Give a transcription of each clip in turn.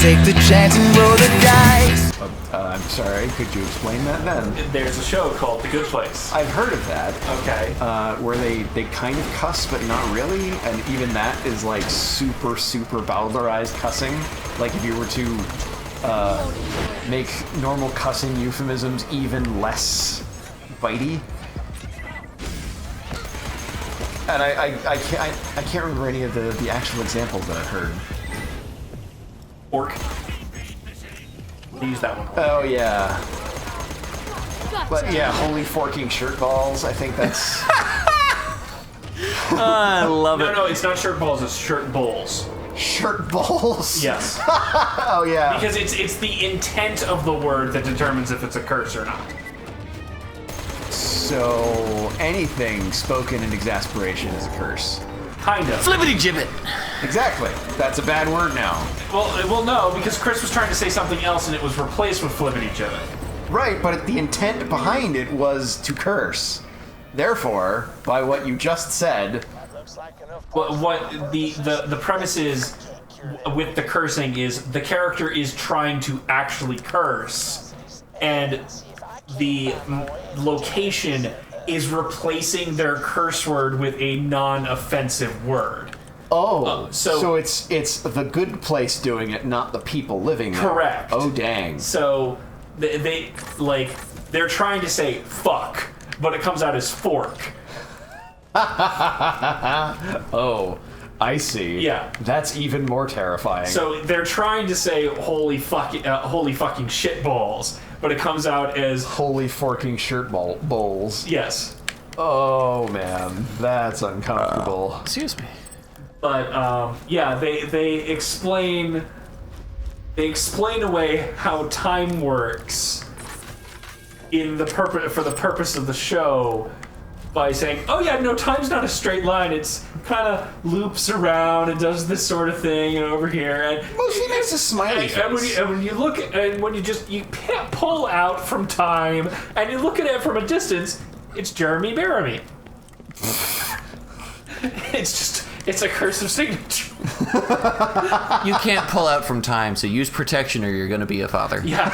take the chance and roll the dice. I'm sorry, could you explain that then? There's a show called The Good Place. I've heard of that. Okay. Where they kind of cuss, but not really, and even that is like super, super bowdlerized cussing. Like if you were to make normal cussing euphemisms even less bitey. And I can't remember any of the actual examples that I've heard. Orc. They use that one. Oh yeah. But yeah, holy forking shirt balls. I think that's. I love it. No, it's not shirt balls. It's shirt bowls. Shirt balls. Yes. Oh yeah. Because it's the intent of the word that determines if it's a curse or not. So anything spoken in exasperation is a curse. Kind of. Flippity gibbet. Exactly. That's a bad word now. Well, no, because Chris was trying to say something else and it was replaced with flippity gibbet. Right, but the intent behind it was to curse. Therefore, by what you just said, What the premise is with the cursing is the character is trying to actually curse, and the location is replacing their curse word with a non-offensive word. so it's the good place doing it, not the people living there. Correct. Oh dang. So they're trying to say fuck, but it comes out as fork. Oh, I see. Yeah. That's even more terrifying. So they're trying to say holy fucking shit balls, but it comes out as holy forking shirt bowls. yes. Oh man, that's uncomfortable. Excuse me. But yeah, they explain away how time works in the for the purpose of the show by saying, oh yeah, no, time's not a straight line. It's kind of loops around and does this sort of thing and over here. And Mostly makes a smiley face. when you look and when you pull out from time and you look at it from a distance, it's Jeremy Baramy. It's a cursive signature. You can't pull out from time, so use protection or you're going to be a father. Yeah,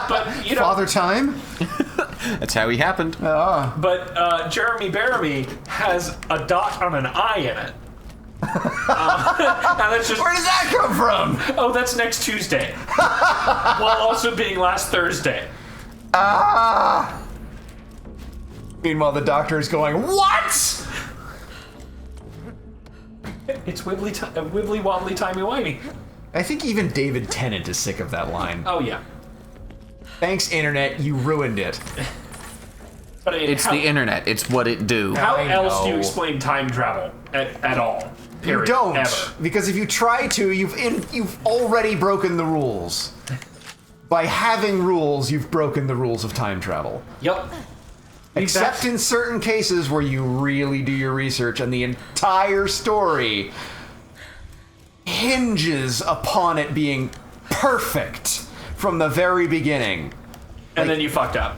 but you know, Father Time? That's how he happened. but Jeremy Baramy has a dot on an I in it. And that's just, Where does that come from? oh, that's next Tuesday, while also being last Thursday. Meanwhile, the doctor is going, what? It's wibbly wobbly timey wimey. I think even David Tennant is sick of that line. Oh yeah. Thanks, internet, you ruined it. But It's the internet. It's what it do. How I else do you know. explain time travel at all? Period. You don't, Ever. because if you try to, you've already broken the rules. By having rules, you've broken the rules of time travel. Yep. Except in certain cases where you really do your research and the entire story hinges upon it being perfect from the very beginning. And then you fucked up.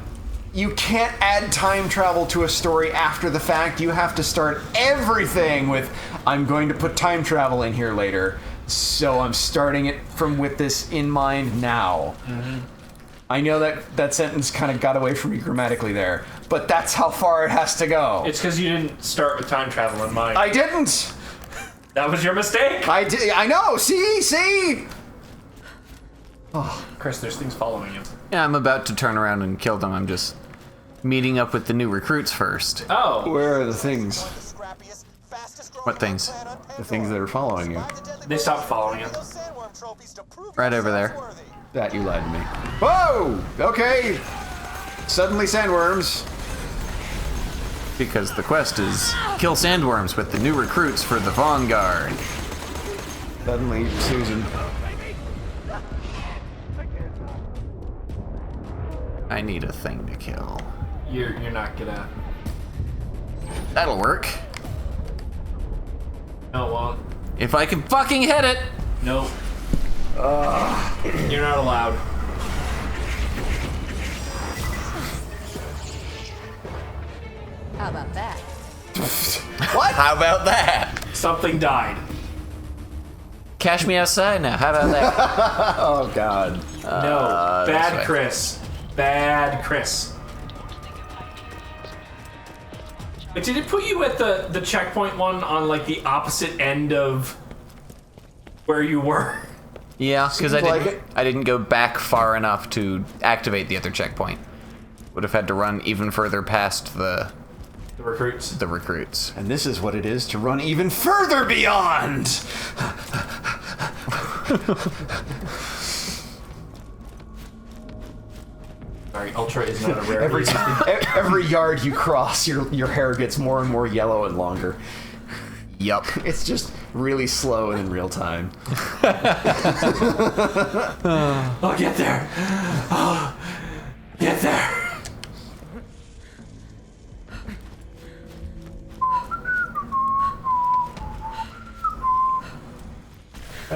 You can't add time travel to a story after the fact. You have to start everything with, I'm going to put time travel in here later, so I'm starting it with this in mind now. Mm-hmm. I know that sentence kind of got away from me grammatically there, but that's how far it has to go. It's because you didn't start with time travel in mind. I didn't. That was your mistake. I did. I know. See. Oh, Chris, there's things following you. Yeah, I'm about to turn around and kill them. I'm just meeting up with the new recruits first. Oh. Where are the things? What things? The things that are following you. They stopped following you. Right over there. That you lied to me. Whoa! Okay. Suddenly sandworms. Because the quest is kill sandworms with the new recruits for the Vanguard. Suddenly Susan. I need a thing to kill. You're not gonna. That'll work. No, it won't. If I can fucking hit it! Nope. You're not allowed. How about that? What? How about that? Something died. Cash me outside now. How about that? Oh God. No, this bad way. Chris. Bad Chris. But did it put you at the checkpoint one on like the opposite end of where you were? Yeah, because Seems like it. I didn't go back far enough to activate the other checkpoint. Would have had to run even further past The recruits. the recruits. And this is what it is to run even further beyond. Sorry, Ultra is not a rare reason. Every yard you cross, your hair gets more and more yellow and longer. Yup. It's just really slow and in real time. I'll get there. I'll get there.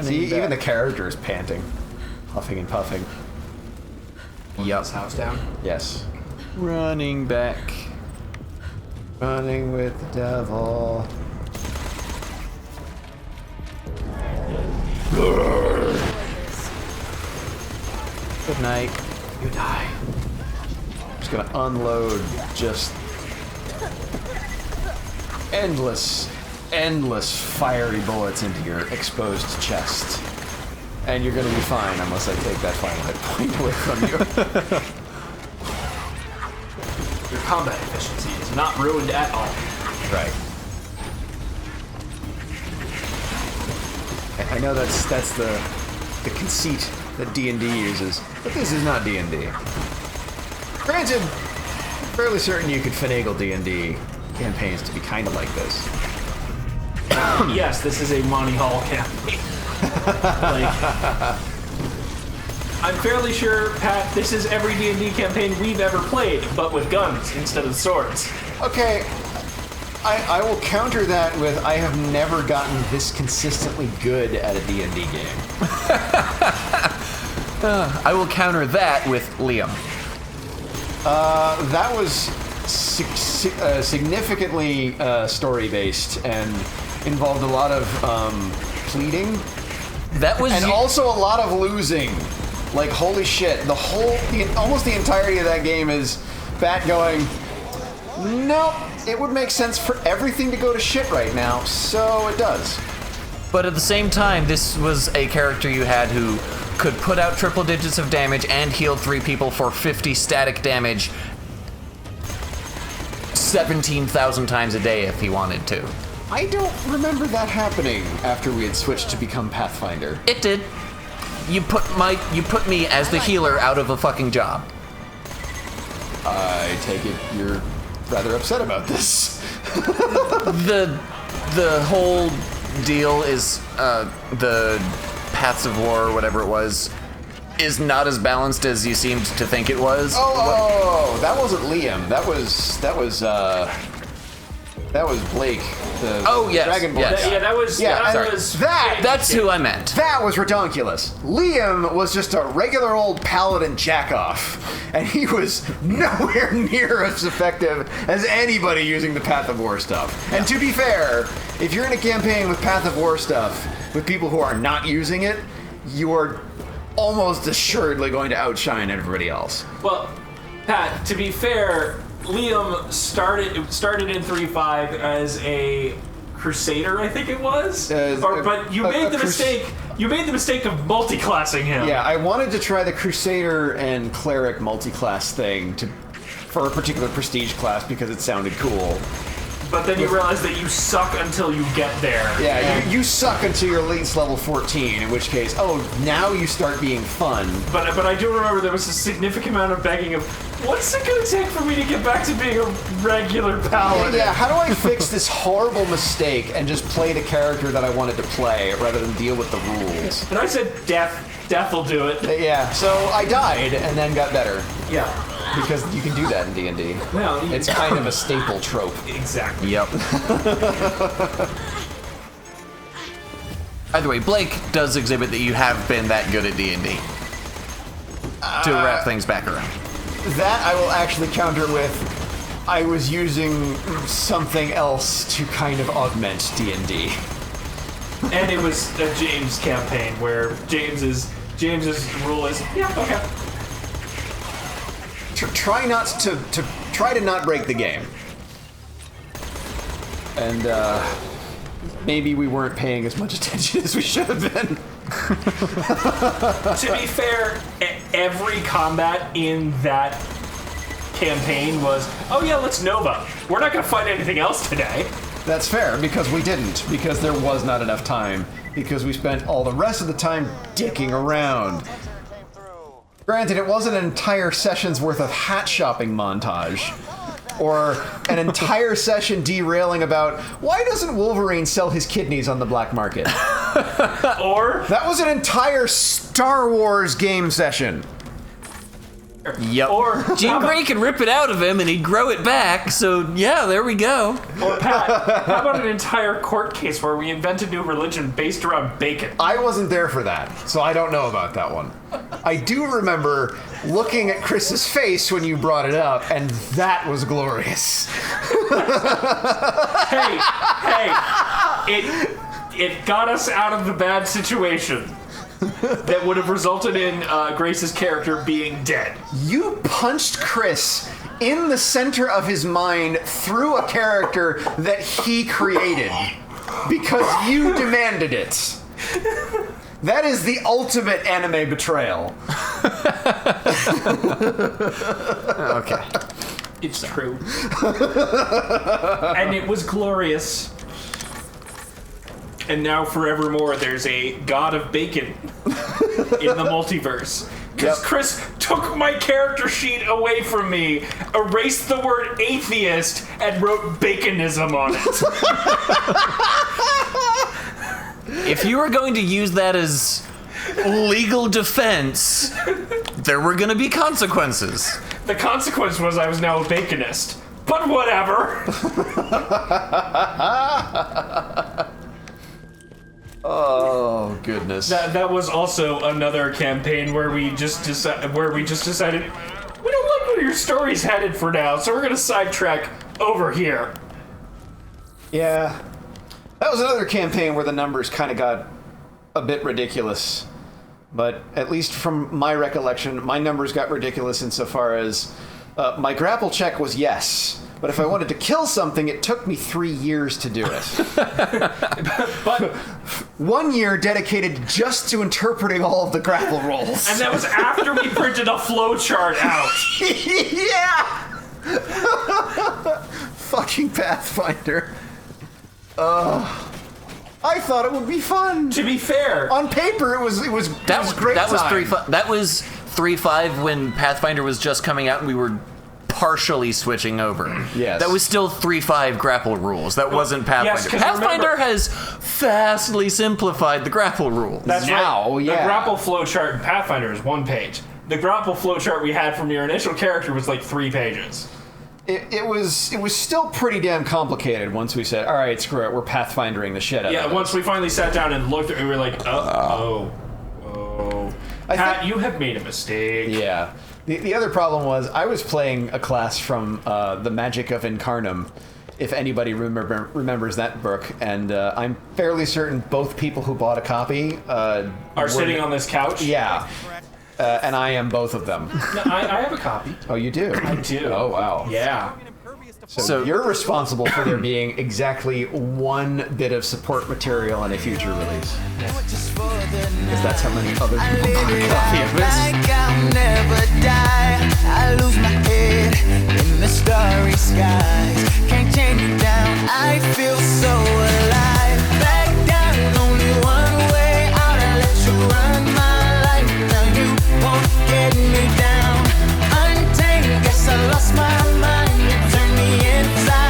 See, even the character is panting, huffing and puffing. Yup. This house down. Yes. Running back. Running with the devil. Good night. You die. I'm just gonna unload just endless fiery bullets into your exposed chest. And you're gonna be fine unless I take that final hit point away from you. Your combat efficiency is not ruined at all. Right. I know that's the conceit that D&D uses, but this is not D&D. Granted, I'm fairly certain you could finagle D&D campaigns to be kind of like this. Yes, this is a Monty Hall campaign. Like, I'm fairly sure, Pat, this is every D&D campaign we've ever played, but with guns instead of swords. Okay, I will counter that with I have never gotten this consistently good at a D&D game. I will counter that with Liam. That was significantly story-based and involved a lot of pleading. That was And also a lot of losing. Like, holy shit, almost the entirety of that game is Bat going, nope, it would make sense for everything to go to shit right now, so it does. But at the same time, this was a character you had who could put out triple digits of damage and heal 3 people for 50 static damage 17,000 times a day if he wanted to. I don't remember that happening after we had switched to become Pathfinder. It did. You put me as the healer out of a fucking job. I take it you're rather upset about this. The whole deal is the Paths of War or whatever it was is not as balanced as you seemed to think it was. Oh, that wasn't Liam. That was Blake. The Oh, yes, Dragonborn. yes. That's who I meant. That was redonkulous. Liam was just a regular old paladin jackoff, and he was nowhere near as effective as anybody using the Path of War stuff. And to be fair, if you're in a campaign with Path of War stuff with people who are not using it, you are almost assuredly going to outshine everybody else. Well, Pat, to be fair, Liam started in 3.5 as a crusader, I think it was. But you made the mistake. You made the mistake of multi-classing him. Yeah, I wanted to try the Crusader and Cleric multi-class thing for a particular prestige class because it sounded cool. But then you realize that you suck until you get there. Yeah, you suck until you're at least level 14, in which case, now you start being fun. But I do remember there was a significant amount of begging of, what's it going to take for me to get back to being a regular paladin? Yeah, how do I fix this horrible mistake and just play the character that I wanted to play rather than deal with the rules? And I said, death will do it. Yeah, so I died and then got better. Yeah. Because you can do that in D&D. Well, It's kind of a staple trope. Exactly. Yep. Either way, Blake does exhibit that you have been that good at D&D. To wrap things back around. That I will actually counter with, I was using something else to kind of augment D&D. And it was a James campaign where James's rule is, yeah, okay. Try to not break the game. And maybe we weren't paying as much attention as we should have been. To be fair, every combat in that campaign was, oh yeah, let's Nova. We're not going to fight anything else today. That's fair, because we didn't. Because there was not enough time. Because we spent all the rest of the time dicking around. Granted, it wasn't an entire session's worth of hat shopping montage. Or an entire session derailing about, why doesn't Wolverine sell his kidneys on the black market? Or That was an entire Star Wars game session. Yep. or Jean Grey could rip it out of him and he'd grow it back, so yeah, there we go. Or Pat, how about an entire court case where we invent a new religion based around bacon? I wasn't there for that, so I don't know about that one. I do remember looking at Chris's face when you brought it up, and that was glorious. Hey, it got us out of the bad situation that would have resulted in Grace's character being dead. You punched Chris in the center of his mind through a character that he created because you demanded it. That is the ultimate anime betrayal. Okay. It's true. And it was glorious. And now forevermore there's a god of bacon in the multiverse. Because Chris took my character sheet away from me, erased the word atheist, and wrote baconism on it. If you were going to use that as legal defense, There were gonna be consequences. The consequence was I was now a baconist. But whatever. Oh goodness. That was also another campaign where we just decided we don't like where your story's headed for now, so we're gonna sidetrack over here. Yeah. That was another campaign where the numbers kind of got a bit ridiculous. But at least from my recollection, my numbers got ridiculous insofar as my grapple check was yes. But if I wanted to kill something, it took me 3 years to do it. But 1 year dedicated just to interpreting all of the grapple rolls. and that was after we printed a flowchart out. Yeah! Fucking Pathfinder. I thought it would be fun. To be fair, On paper, it was great. that was time. 3.5. That was 3.5 when Pathfinder was just coming out and we were partially switching over. Yes. That was still 3.5 grapple rules. That wasn't Pathfinder. yes, 'cause Pathfinder remember- has vastly simplified the grapple rules. that's Now, right. yeah. The grapple flowchart in Pathfinder is 1 page. The grapple flowchart we had from your initial character was like 3 pages. It was still pretty damn complicated once we said, all right, screw it, we're Pathfindering the shit out Yeah, of it. once we finally sat down and looked at it, we were like, oh. Pat, you have made a mistake. Yeah. The other problem was I was playing a class from The Magic of Incarnum, if anybody remembers that book, and I'm fairly certain both people who bought a copy Are sitting on this couch? Yeah. And I am both of them. No, I have a copy. Oh, you do? I do. Oh, wow. Yeah. So you're responsible for there being exactly 1 bit of support material in a future release. Because that's how many other people bought a copy of it. Like I'll never